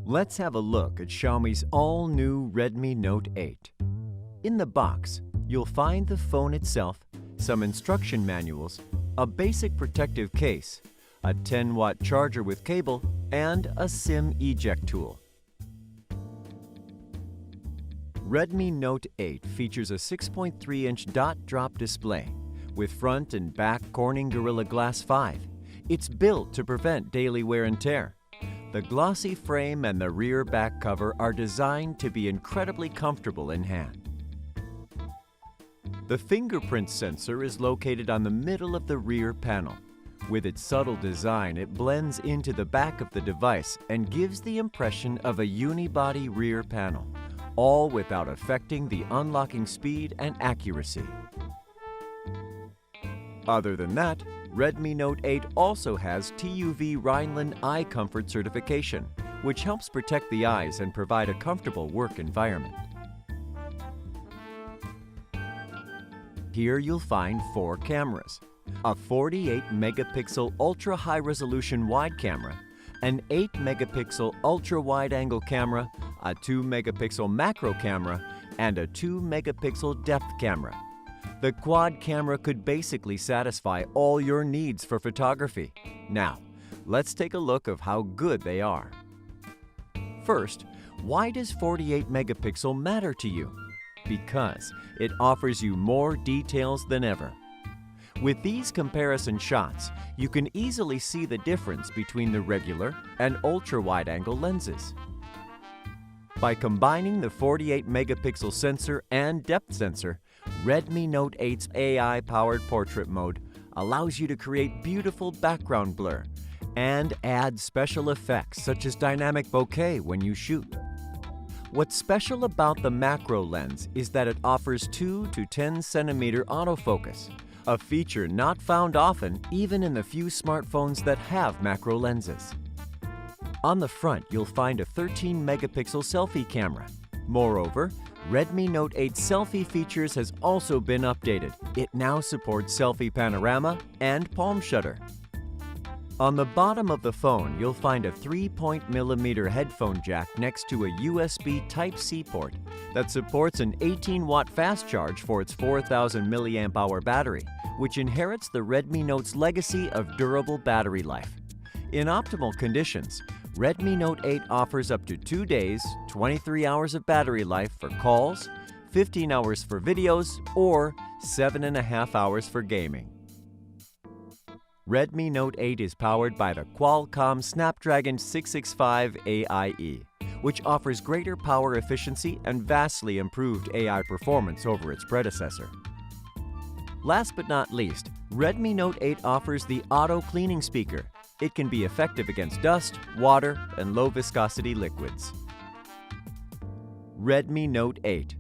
Let's have a look at Xiaomi's all-new Redmi Note 8. In the box, you'll find the phone itself, some instruction manuals, a basic protective case, a 10-watt charger with cable, and a SIM eject tool. Redmi Note 8 features a 6.3-inch dot-drop display with front and back Corning Gorilla Glass 5. It's built to prevent daily wear and tear. The glossy frame and the rear back cover are designed to be incredibly comfortable in hand. The fingerprint sensor is located on the middle of the rear panel. With its subtle design, it blends into the back of the device and gives the impression of a unibody rear panel, all without affecting the unlocking speed and accuracy. Other than that, Redmi Note 8 also has TUV Rheinland Eye Comfort certification, which helps protect the eyes and provide a comfortable work environment. Here you'll find 4 cameras: a 48-megapixel ultra-high-resolution wide camera, an 8-megapixel ultra-wide-angle camera, a 2-megapixel macro camera, and a 2-megapixel depth camera. The quad camera could basically satisfy all your needs for photography. Now, let's take a look at how good they are. First, why does 48 megapixel matter to you? Because it offers you more details than ever. With these comparison shots, you can easily see the difference between the regular and ultra-wide-angle lenses. By combining the 48 megapixel sensor and depth sensor, Redmi Note 8's AI-powered portrait mode allows you to create beautiful background blur and add special effects such as dynamic bokeh when you shoot. What's special about the macro lens is that it offers 2 to 10 centimeter autofocus, a feature not found often even in the few smartphones that have macro lenses. On the front, you'll find a 13-megapixel selfie camera. Moreover, Redmi Note 8 selfie features has also been updated. It now supports selfie panorama and palm shutter. On the bottom of the phone, you'll find a 3.mm headphone jack next to a USB Type-C port that supports an 18-watt fast charge for its 4,000 mAh battery, which inherits the Redmi Note's legacy of durable battery life. In optimal conditions, Redmi Note 8 offers up to 2 days, 23 hours of battery life for calls, 15 hours for videos, or 7.5 hours for gaming. Redmi Note 8 is powered by the Qualcomm Snapdragon 665 AIE, which offers greater power efficiency and vastly improved AI performance over its predecessor. Last but not least, Redmi Note 8 offers the auto cleaning speaker. It can be effective against dust, water, and low-viscosity liquids. Redmi Note 8,